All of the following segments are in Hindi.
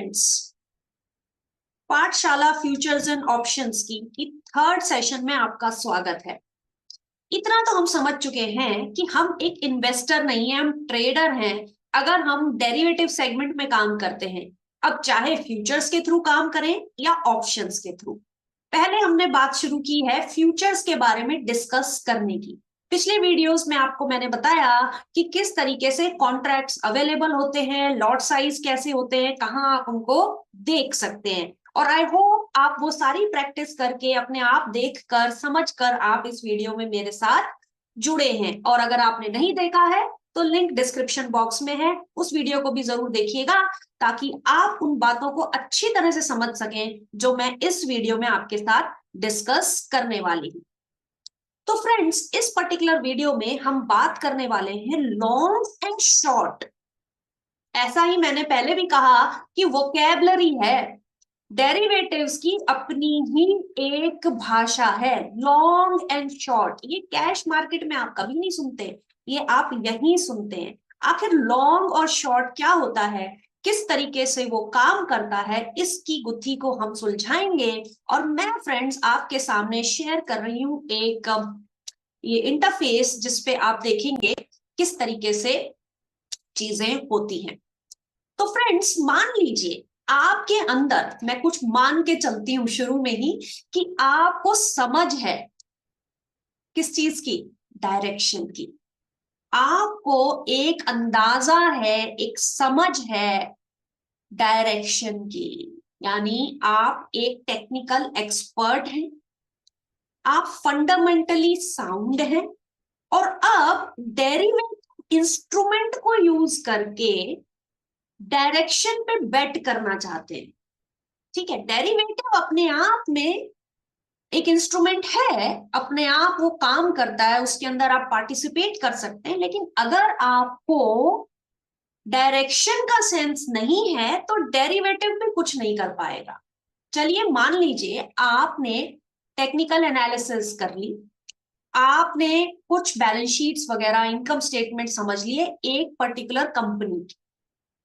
फ्रेंड्स, पाठशाला फ्यूचर्स एंड ऑप्शंस की थर्ड सेशन में आपका स्वागत है। इतना तो हम समझ चुके हैं कि हम एक इन्वेस्टर नहीं है, हम ट्रेडर हैं। अगर हम डेरिवेटिव सेगमेंट में काम करते हैं, अब चाहे फ्यूचर्स के थ्रू काम करें या ऑप्शंस के थ्रू। पहले हमने बात शुरू की है फ्यूचर्स के बारे में डिस्कस करने की। पिछले वीडियोस में आपको मैंने बताया कि किस तरीके से कॉन्ट्रैक्ट्स अवेलेबल होते हैं, लॉट साइज कैसे होते हैं, कहाँ आप उनको देख सकते हैं। और आई होप आप वो सारी प्रैक्टिस करके अपने आप देखकर समझकर आप इस वीडियो में मेरे साथ जुड़े हैं। और अगर आपने नहीं देखा है तो लिंक डिस्क्रिप्शन बॉक्स में है, उस वीडियो को भी जरूर देखिएगा ताकि आप उन बातों को अच्छी तरह से समझ सकें जो मैं इस वीडियो में आपके साथ डिस्कस करने वाली हूं। तो फ्रेंड्स, इस पर्टिकुलर वीडियो में हम बात करने वाले हैं लॉन्ग एंड शॉर्ट। ऐसा ही मैंने पहले भी कहा कि वोकैबलरी है, डेरिवेटिव्स की अपनी ही एक भाषा है। लॉन्ग एंड शॉर्ट ये कैश मार्केट में आप कभी नहीं सुनते, ये आप यहीं सुनते हैं। आखिर लॉन्ग और शॉर्ट क्या होता है, किस तरीके से वो काम करता है, इसकी गुत्थी को हम सुलझाएंगे। और मैं फ्रेंड्स आपके सामने शेयर कर रही हूं एक ये इंटरफेस जिसपे आप देखेंगे किस तरीके से चीजें होती हैं। तो फ्रेंड्स मान लीजिए आपके अंदर, मैं कुछ मान के चलती हूं शुरू में ही, कि आपको समझ है किस चीज की, डायरेक्शन की। आपको एक अंदाजा है, एक समझ है डायरेक्शन की, यानी आप एक टेक्निकल एक्सपर्ट हैं, आप फंडामेंटली साउंड हैं। और अब डेरिवेटिव इंस्ट्रूमेंट को यूज करके डायरेक्शन पे बेट करना चाहते हैं। ठीक है, डेरिवेटिव अपने आप में एक इंस्ट्रूमेंट है, अपने आप वो काम करता है, उसके अंदर आप पार्टिसिपेट कर सकते हैं। लेकिन अगर आपको डायरेक्शन का सेंस नहीं है तो डेरिवेटिव भी कुछ नहीं कर पाएगा। चलिए मान लीजिए आपने टेक्निकल एनालिसिस कर ली, आपने कुछ बैलेंस शीट्स वगैरह, इनकम स्टेटमेंट समझ लिए एक पर्टिकुलर कंपनी की,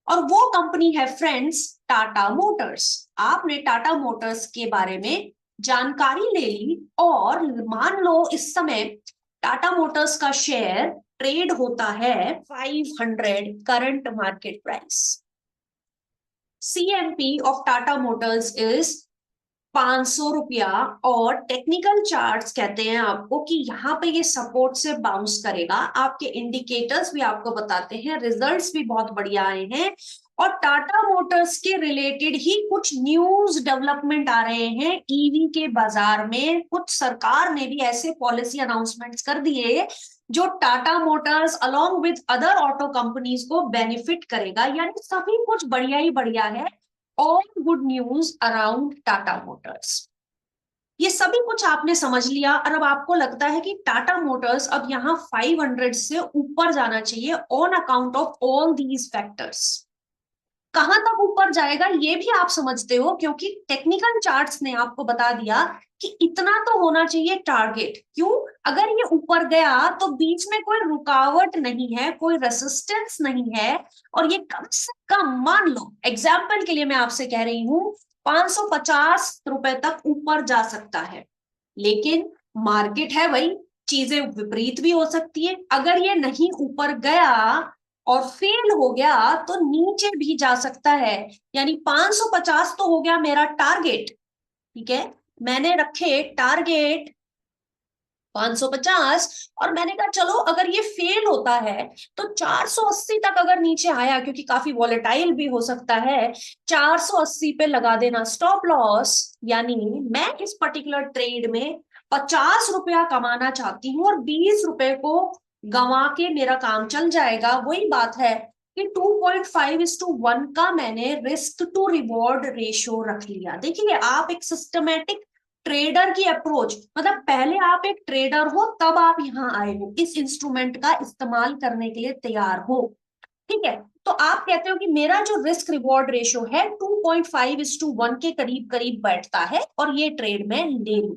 और वो कंपनी है फ्रेंड्स टाटा मोटर्स। आपने टाटा मोटर्स के बारे में जानकारी ले ली और मान लो इस समय टाटा मोटर्स का शेयर ट्रेड होता है 500 current market price. CMP of Tata Motors is 500 रुपया। और टेक्निकल चार्ट्स कहते हैं आपको कि यहाँ पे ये सपोर्ट से बाउंस करेगा। आपके इंडिकेटर्स भी आपको बताते हैं, रिजल्ट्स भी बहुत बढ़िया आए हैं। और टाटा मोटर्स के रिलेटेड ही कुछ न्यूज डेवलपमेंट आ रहे हैं ईवी के बाजार में। कुछ सरकार ने भी ऐसे पॉलिसी अनाउंसमेंट्स कर दिए जो Tata Motors along with other auto companies को बेनिफिट करेगा। यानी सभी कुछ बढ़िया ही बढ़िया है, all good news around Tata Motors. ये सभी कुछ आपने समझ लिया और अब आपको लगता है कि टाटा मोटर्स अब यहां 500 से ऊपर जाना चाहिए on account of all these factors. कहां तक ऊपर जाएगा ये भी आप समझते हो, क्योंकि टेक्निकल चार्ट्स ने आपको बता दिया कि इतना तो होना चाहिए टारगेट। क्यों? अगर ये ऊपर गया तो बीच में कोई रुकावट नहीं है, कोई रेसिस्टेंस नहीं है, और ये कम से कम मान लो एग्जाम्पल के लिए मैं आपसे कह रही हूं 550 रुपए तक ऊपर जा सकता है। लेकिन मार्केट है भाई, चीजें विपरीत भी हो सकती है। अगर ये नहीं ऊपर गया और फेल हो गया तो नीचे भी जा सकता है। यानी 550 तो हो गया मेरा टारगेट। ठीक है, मैंने रखे टारगेट 550 और मैंने कहा चलो अगर ये फेल होता है तो 480 तक अगर नीचे आया, क्योंकि काफी वॉलेटाइल भी हो सकता है, 480 पे लगा देना स्टॉप लॉस। यानी मैं इस पर्टिकुलर ट्रेड में 50 रुपया कमाना चाहती हूँ और 20 रुपए को गंवा के मेरा काम चल जाएगा। वही बात है कि 2.5:1 का मैंने रिस्क टू रिवॉर्ड रेशियो रख लिया। देखिए आप एक सिस्टमेटिक ट्रेडर की अप्रोच, मतलब पहले आप एक ट्रेडर हो तब आप यहां आए हो, इस इंस्ट्रूमेंट का इस्तेमाल करने के लिए तैयार हो। ठीक है, तो आप कहते हो कि मेरा जो रिस्क रिवॉर्ड रेशियो है 2.5:1 के करीब करीब बैठता है और ये ट्रेड में ले लूं।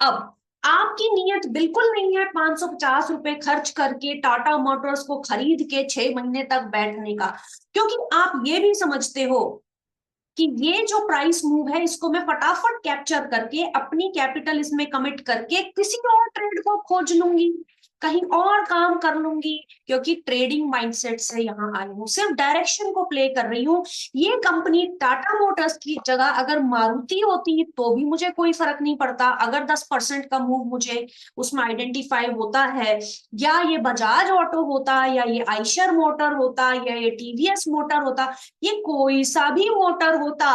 अब आपकी नीयत बिल्कुल नहीं है 550 रुपए खर्च करके टाटा मोटर्स को खरीद के 6 महीने तक बैठने का, क्योंकि आप ये भी समझते हो कि ये जो प्राइस मूव है इसको मैं फटाफट कैप्चर करके अपनी कैपिटल इसमें कमिट करके किसी और ट्रेड को खोज लूंगी, कहीं और काम कर लूंगी, क्योंकि ट्रेडिंग माइंडसेट से यहाँ आई हूँ, सिर्फ डायरेक्शन को प्ले कर रही हूँ। ये कंपनी टाटा मोटर्स की जगह अगर मारुति होती तो भी मुझे कोई फर्क नहीं पड़ता, अगर 10% का मूव मुझे उसमें आइडेंटिफाई होता है, या ये बजाज ऑटो होता, या ये आइशर मोटर होता, या ये टीवीएस मोटर होता, ये कोई सा भी मोटर होता,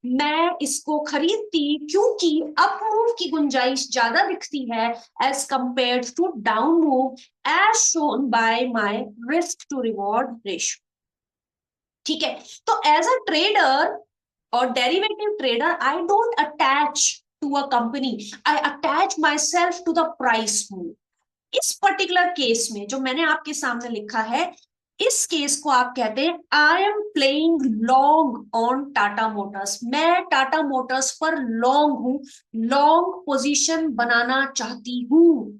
मैं इसको खरीदती, क्योंकि अप मूव की गुंजाइश ज्यादा दिखती है as compare to down move as shown by my risk to reward ratio। ठीक है, तो एज अ ट्रेडर और derivative trader I don't attach to a company, I attach myself to the price move. इस पर्टिकुलर केस में जो मैंने आपके सामने लिखा है, इस केस को आप कहते हैं I am playing long on Tata Motors. मैं टाटा मोटर्स पर लॉन्ग हूं, लॉन्ग पोजीशन बनाना चाहती हूं।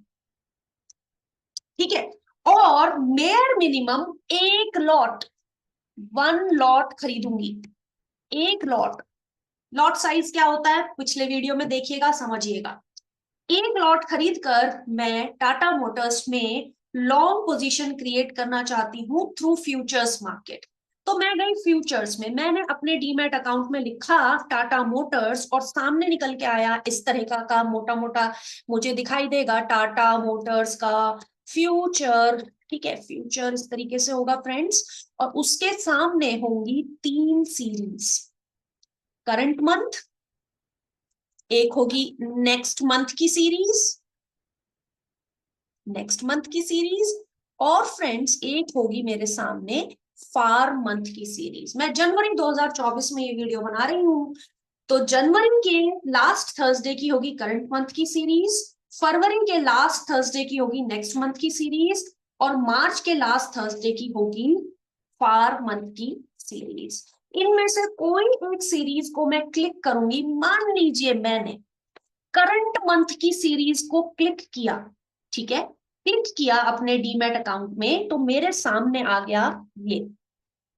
ठीक है, और मेयर मिनिमम एक लॉट, 1 लॉट खरीदूंगी। एक लॉट, लॉट साइज क्या होता है पिछले वीडियो में देखिएगा, समझिएगा। एक लॉट खरीद कर मैं टाटा मोटर्स में लॉन्ग पोजीशन क्रिएट करना चाहती हूँ थ्रू फ्यूचर्स मार्केट। तो मैं गई फ्यूचर्स में, मैंने अपने डीमैट अकाउंट में लिखा टाटा मोटर्स, और सामने निकल के आया इस तरह का मोटा मोटा मुझे दिखाई देगा टाटा मोटर्स का फ्यूचर। ठीक है, फ्यूचर इस तरीके से होगा फ्रेंड्स, और उसके सामने होंगी 3 सीरीज। करंट मंथ, एक होगी नेक्स्ट मंथ की सीरीज, नेक्स्ट मंथ की सीरीज, और फ्रेंड्स एक होगी मेरे सामने फार मंथ की सीरीज। मैं जनवरी 2024 में ये वीडियो बना रही हूं, तो जनवरी के लास्ट थर्सडे की होगी करंट मंथ की सीरीज, फरवरी के लास्ट थर्सडे की होगी नेक्स्ट मंथ की सीरीज, और मार्च के लास्ट थर्सडे की होगी फार मंथ की सीरीज। इनमें से कोई एक सीरीज को मैं क्लिक करूंगी। मान लीजिए मैंने करंट मंथ की सीरीज को क्लिक किया, ठीक है, क्लिक किया अपने डीमैट अकाउंट में, तो मेरे सामने आ गया ये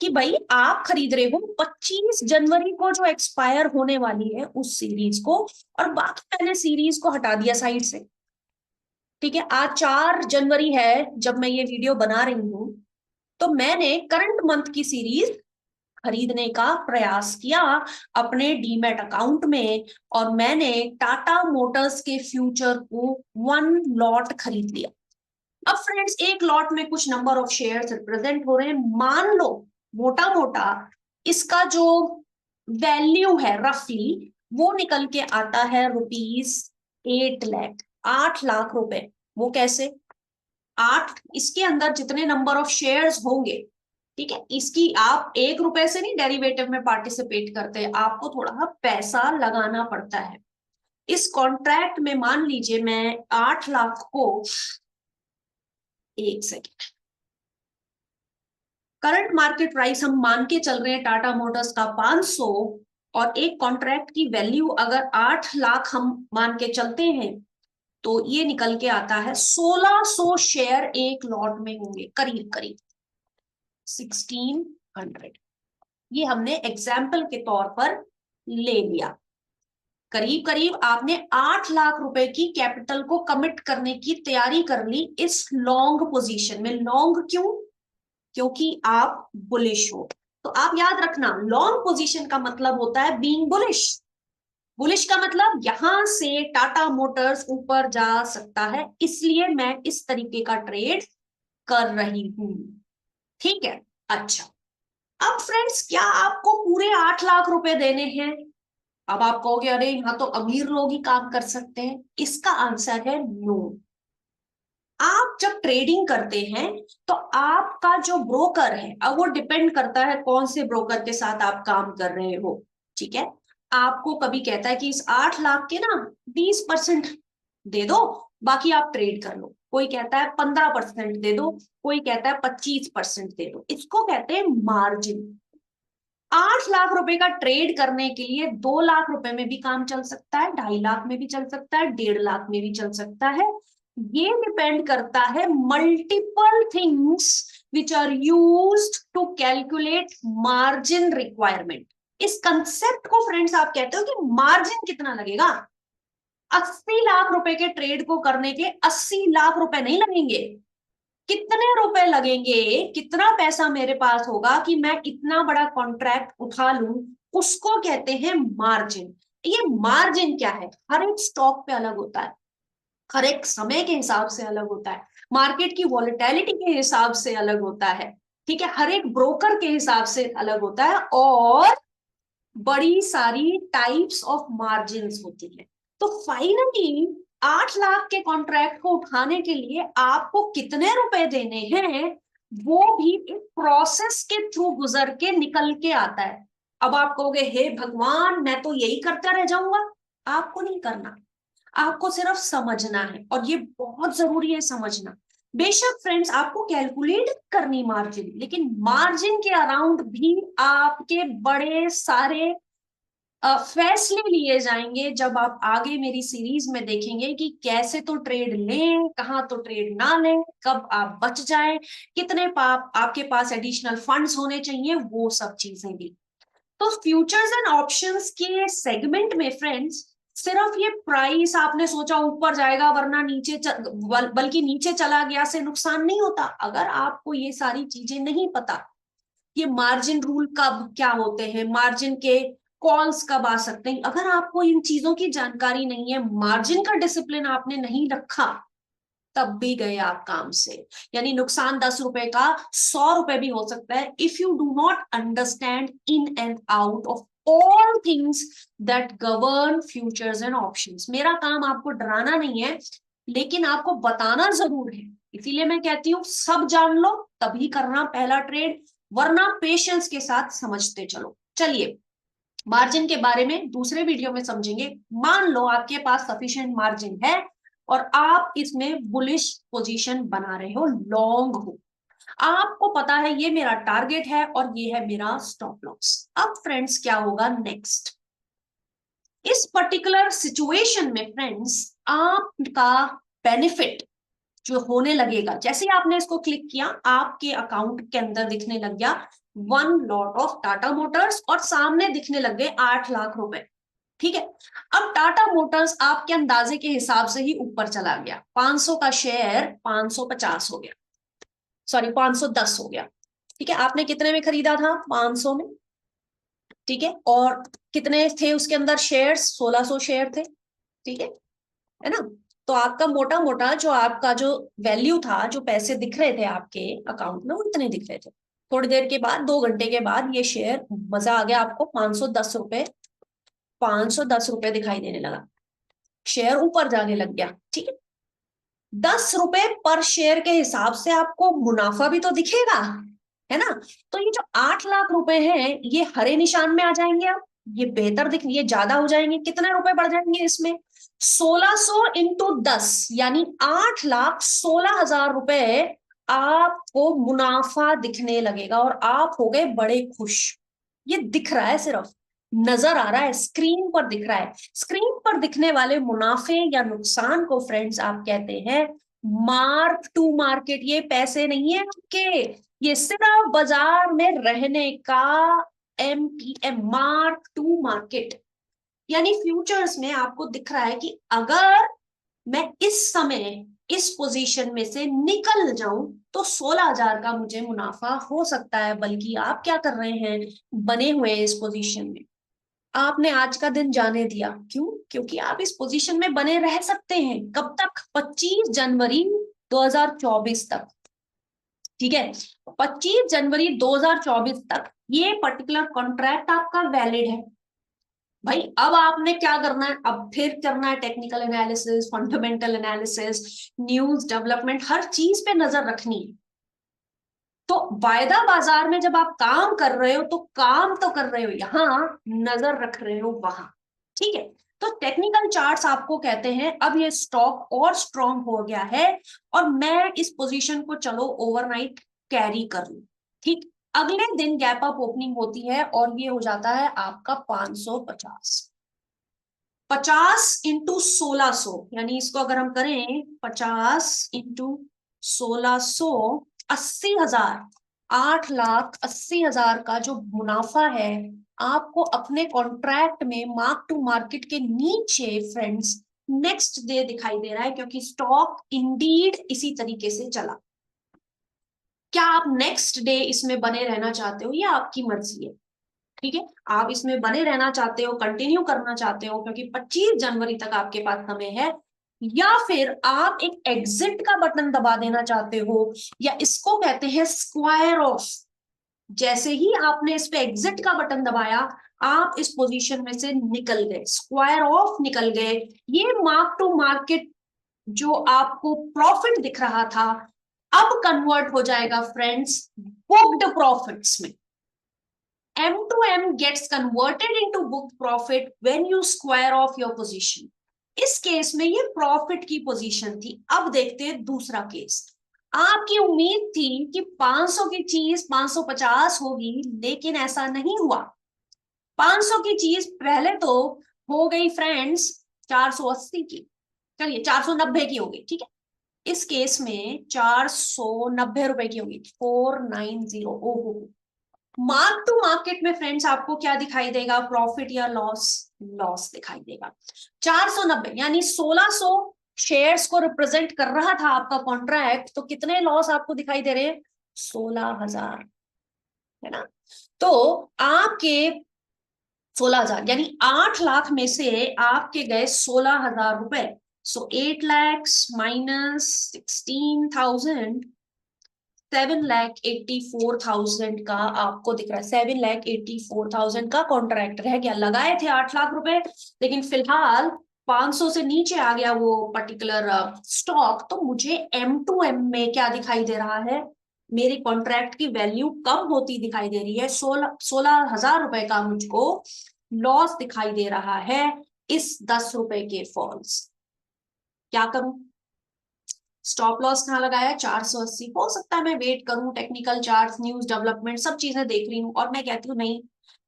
कि भाई आप खरीद रहे हो 25 जनवरी को जो एक्सपायर होने वाली है उस सीरीज को, और बाकी मैंने सीरीज को हटा दिया साइड से। ठीक है, आज 4 जनवरी है जब मैं ये वीडियो बना रही हूं, तो मैंने करंट मंथ की सीरीज खरीदने का प्रयास किया अपने डीमैट अकाउंट में, और मैंने टाटा मोटर्स के फ्यूचर को 1 लॉट खरीद लिया। अब फ्रेंड्स एक लॉट में कुछ नंबर ऑफ शेयर्स रिप्रेजेंट हो रहे हैं। मान लो मोटा मोटा इसका जो वैल्यू है रफली वो निकल के आता है ₹8 लाख, 8 लाख रुपए। वो कैसे? 8, इसके अंदर जितने नंबर ऑफ शेयर्स होंगे, ठीक है, इसकी आप ₹1 से नहीं डेरिवेटिव में पार्टिसिपेट करते, आपको थोड़ा पैसा लगाना पड़ता है। इस कॉन्ट्रैक्ट में मान लीजिए मैं 8 लाख को, एक सेकेंड, करंट मार्केट प्राइस हम मान के चल रहे हैं टाटा मोटर्स का 500, और एक कॉन्ट्रैक्ट की वैल्यू अगर 8 लाख हम मान के चलते हैं, तो ये निकल के आता है 1600 शेयर एक लॉट में होंगे, करीब करीब 1600। ये हमने एग्जाम्पल के तौर पर ले लिया। करीब करीब आपने 8 लाख रुपए की कैपिटल को कमिट करने की तैयारी कर ली इस लॉन्ग पोजीशन में। लॉन्ग क्यों? क्योंकि आप बुलिश हो। तो आप याद रखना, लॉन्ग पोजीशन का मतलब होता है बीइंग बुलिश। बुलिश का मतलब यहां से टाटा मोटर्स ऊपर जा सकता है, इसलिए मैं इस तरीके का ट्रेड कर रही हूं। ठीक है, अच्छा, अब फ्रेंड्स क्या आपको पूरे 8 लाख रुपए देने हैं? अब आप कहोगे अरे यहाँ तो अमीर लोग ही काम कर सकते हैं। इसका आंसर है नो। आप जब ट्रेडिंग करते हैं तो आपका जो ब्रोकर है, अब वो डिपेंड करता है कौन से ब्रोकर के साथ आप काम कर रहे हो। ठीक है, आपको कभी कहता है कि इस 8 लाख के ना 20% दे दो, बाकी आप ट्रेड कर लो। कोई कहता है 15% दे दो, कोई कहता है 25% दे दो। इसको कहते हैं मार्जिन। 8 लाख रुपए का ट्रेड करने के लिए 2 लाख रुपए में भी काम चल सकता है, 2.5 लाख में भी चल सकता है, 1.5 लाख में भी चल सकता है। ये डिपेंड करता है multiple things which are used to calculate margin requirement. इस कंसेप्ट को फ्रेंड्स आप कहते हो कि मार्जिन कितना लगेगा। 80 लाख रुपए के ट्रेड को करने के 80 लाख रुपए नहीं लगेंगे, कितने रुपए लगेंगे, कितना पैसा मेरे पास होगा कि मैं इतना बड़ा कॉन्ट्रैक्ट उठा लूं, उसको कहते हैं मार्जिन। ये मार्जिन क्या है, हर एक स्टॉक पे अलग होता है, हर एक समय के हिसाब से अलग होता है, मार्केट की वॉलेटिलिटी के हिसाब से अलग होता है, ठीक है, हर एक ब्रोकर के हिसाब से अलग होता है, और बड़ी सारी टाइप्स ऑफ मार्जिन्स होती है। तो फाइनली 8 लाख के कॉन्ट्रैक्ट को उठाने के लिए आपको कितने रुपए देने हैं, वो भी एक प्रोसेस के थ्रू गुजर के निकल के आता है। अब आप कहोगे हे भगवान मैं तो यही करता रह जाऊंगा, आपको नहीं करना, आपको सिर्फ समझना है, और ये बहुत जरूरी है समझना। बेशक फ्रेंड्स आपको कैलकुलेट करनी मार्जिन, लेकिन मार्जिन के अराउंड भी आपके बड़े सारे फैसले लिए जाएंगे जब आप आगे मेरी सीरीज में देखेंगे कि कैसे तो ट्रेड लें, कहां तो ट्रेड ना लें, कब आप बच जाएं, कितने पाप आपके पास एडिशनल फंड्स होने चाहिए, वो सब चीजें भी। तो फ्यूचर्स एंड ऑप्शंस के सेगमेंट में फ्रेंड्स सिर्फ ये प्राइस आपने सोचा ऊपर जाएगा वरना नीचे बल्कि नीचे चला गया से नुकसान नहीं होता। अगर आपको ये सारी चीजें नहीं पता, ये मार्जिन रूल कब क्या होते हैं, मार्जिन के कॉल्स कब आ सकते हैं, अगर आपको इन चीजों की जानकारी नहीं है, मार्जिन का डिसिप्लिन आपने नहीं रखा, तब भी गए आप काम से। यानी नुकसान 10 रुपए का 100 रुपए भी हो सकता है, if you do not understand in and out of all things that govern futures and options. मेरा काम आपको डराना नहीं है, लेकिन आपको बताना जरूर है। इसीलिए मैं कहती हूँ सब जान लो तभी करना पहला ट्रेड, वरना पेशेंस के साथ समझते चलो। चलिए मार्जिन के बारे में दूसरे वीडियो में समझेंगे। मान लो आपके पास सफिशिएंट मार्जिन है और आप इसमें बुलिश पोजीशन बना रहे हो, लॉन्ग हो, आपको पता है ये मेरा टारगेट है और ये है मेरा स्टॉप लॉस। अब फ्रेंड्स क्या होगा नेक्स्ट, इस पर्टिकुलर सिचुएशन में फ्रेंड्स आपका बेनिफिट जो होने लगेगा, जैसे ही आपने इसको क्लिक किया आपके अकाउंट के अंदर दिखने लग गया 1 लॉट ऑफ टाटा मोटर्स और सामने दिखने लग गए 8 लाख रुपए। ठीक है, अब टाटा मोटर्स आपके अंदाजे के हिसाब से ही ऊपर चला गया, 500 का शेयर 550 हो गया, सॉरी 510 हो गया। ठीक है, आपने कितने में खरीदा था, 500 में। ठीक है, और कितने थे उसके अंदर शेयर्स, 1600 शेयर थे। ठीक है ना, तो आपका मोटा मोटा जो आपका जो वैल्यू था, जो पैसे दिख रहे थे आपके अकाउंट में, वो इतने दिख रहे थे। थोड़ी देर के बाद 2 घंटे के बाद ये शेयर, मजा आ गया आपको, 510 रुपए, 510 रुपए दिखाई देने लगा, शेयर ऊपर जाने लग गया। ठीक है, 10 रुपए पर शेयर के हिसाब से आपको मुनाफा भी तो दिखेगा, है ना। तो ये जो 8 लाख रुपए हैं ये हरे निशान में आ जाएंगे, अब ये बेहतर दिख, ये ज्यादा हो जाएंगे, कितने रुपए बढ़ जाएंगे इसमें, 1600 इंटू 10 यानी 8,16,000 रुपए आपको मुनाफा दिखने लगेगा और आप हो गए बड़े खुश। ये दिख रहा है, सिर्फ नजर आ रहा है, स्क्रीन पर दिख रहा है। स्क्रीन पर दिखने वाले मुनाफे या नुकसान को फ्रेंड्स आप कहते हैं मार्क टू मार्केट। ये पैसे नहीं है आपके, ये सिर्फ बाजार में रहने का MTM, मार्क टू मार्केट। यानी फ्यूचर्स में आपको दिख रहा है कि अगर मैं इस समय इस पोजीशन में से निकल जाऊं तो 16,000 का मुझे मुनाफा हो सकता है। बल्कि आप क्या कर रहे हैं, बने हुए इस पोजीशन में, आपने आज का दिन जाने दिया, क्यों, क्योंकि आप इस पोजीशन में बने रह सकते हैं कब तक, 25 जनवरी 2024 तक। ठीक है, 25 जनवरी 2024 तक ये पर्टिकुलर कॉन्ट्रैक्ट आपका वैलिड है। भाई अब आपने क्या करना है, अब फिर करना है technical analysis, fundamental analysis, news development, हर चीज पे नजर रखनी है। तो वायदा बाजार में जब आप काम कर रहे हो तो काम तो कर रहे हो यहाँ, नजर रख रहे हो वहां। ठीक है, तो टेक्निकल चार्ट्स आपको कहते हैं अब ये स्टॉक और स्ट्रॉन्ग हो गया है और मैं इस पोजीशन को चलो ओवरनाइट कैरी कर लूं। ठीक, अगले दिन गैप अप ओपनिंग होती है और ये हो जाता है आपका 550, 50 इंटू 1600, यानी इसको अगर हम करें 50 इंटू 1600, 80,000, 8,80,000 का जो मुनाफा है आपको अपने कॉन्ट्रैक्ट में मार्क टू मार्केट के नीचे फ्रेंड्स नेक्स्ट डे दिखाई दे रहा है, क्योंकि स्टॉक इंडीड इसी तरीके से चला। क्या आप नेक्स्ट डे इसमें बने रहना चाहते हो, या आपकी मर्जी है? ठीक है, आप इसमें बने रहना चाहते हो, कंटिन्यू करना चाहते हो क्योंकि 25 जनवरी तक आपके पास समय है, या फिर आप एक एग्जिट का बटन दबा देना चाहते हो, या इसको कहते हैं स्क्वायर ऑफ। जैसे ही आपने इस पे एग्जिट का बटन दबाया, आप इस पोजीशन में से निकल गए, स्क्वायर ऑफ निकल गए। ये मार्क टू मार्केट जो आपको प्रॉफिट दिख रहा था, अब कन्वर्ट हो जाएगा फ्रेंड्स बुक्ड प्रॉफिट्स में। M2M gets converted into booked profit when you square off your position। इस केस में ये प्रॉफिट की पोजीशन थी। अब देखते हैं दूसरा केस। आपकी उम्मीद थी कि 500 की चीज 550 होगी, लेकिन ऐसा नहीं हुआ। 500 की चीज पहले तो हो गई फ्रेंड्स 480 की, चलिए 490 की होगी, ठीक है। इस केस में 490 रुपए की होगी, 490। ओहो, मार्क टू मार्केट में फ्रेंड्स आपको क्या दिखाई देगा, प्रॉफिट या लॉस? लॉस दिखाई देगा। 490 यानी 1600 शेयर्स को रिप्रेजेंट कर रहा था आपका कॉन्ट्रैक्ट, तो कितने लॉस आपको दिखाई दे रहे हैं? 16,000, है ना। तो आपके 16,000 यानी 8 लाख में से आपके गए 16,000 रुपए। सो 8 lakhs माइनस 16,000, 7,84,000 का आपको दिख रहा है। 7,84,000 का कॉन्ट्रैक्ट रह गया। लगाए थे 8 लाख रुपए, लेकिन फिलहाल 500 से नीचे आ गया वो पर्टिकुलर स्टॉक। तो मुझे M2M में क्या दिखाई दे रहा है, मेरी कॉन्ट्रैक्ट की वैल्यू कम होती दिखाई दे रही है। 16,000 रुपए का मुझको लॉस दिखाई दे रहा है इस 10 रुपए के फॉल्स। क्या करूं? स्टॉप लॉस कहाँ लगाया? 480। हो सकता है मैं वेट करूं, टेक्निकल चार्ट, न्यूज डेवलपमेंट सब चीजें देख रही हूँ, और मैं कहती हूँ नहीं,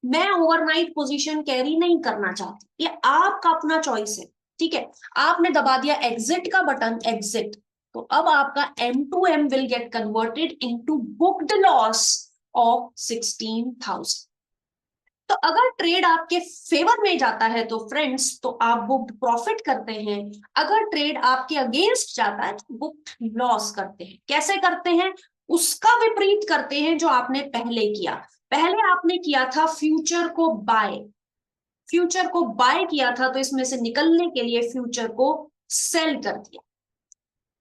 मैं ओवरनाइट पोजीशन कैरी नहीं करना चाहती। ये आपका अपना चॉइस है, ठीक है। आपने दबा दिया एग्जिट का बटन, एग्जिट, तो अब आपका M2M will get converted into booked loss of 16,000। तो अगर ट्रेड आपके फेवर में जाता है तो फ्रेंड्स, तो आप बुक्ड प्रॉफिट करते हैं। अगर ट्रेड आपके अगेंस्ट जाता है तो बुक्ड लॉस करते हैं। कैसे करते हैं? उसका विपरीत करते हैं जो आपने पहले किया। पहले आपने किया था फ्यूचर को बाय, फ्यूचर को बाय किया था, तो इसमें से निकलने के लिए फ्यूचर को सेल कर दिया,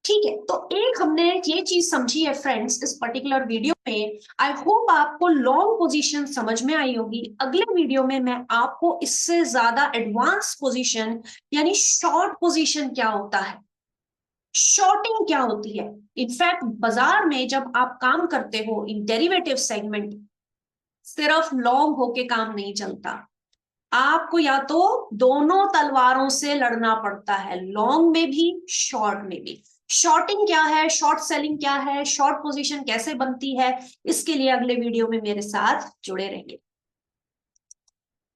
ठीक है। तो एक हमने ये चीज समझी है फ्रेंड्स इस पर्टिकुलर वीडियो में। आई होप आपको लॉन्ग पोजीशन समझ में आई होगी। अगले वीडियो में मैं आपको इससे ज्यादा एडवांस पोजीशन यानी शॉर्ट पोजीशन क्या होता है, शॉर्टिंग क्या होती है। इनफैक्ट बाजार में जब आप काम करते हो इन डेरिवेटिव सेगमेंट, सिर्फ लॉन्ग होके काम नहीं चलता। आपको या तो दोनों तलवारों से लड़ना पड़ता है, लॉन्ग में भी शॉर्ट में भी। शॉर्टिंग क्या है, शॉर्ट सेलिंग क्या है, शॉर्ट पोजीशन कैसे बनती है, इसके लिए अगले वीडियो में मेरे साथ जुड़े रहेंगे।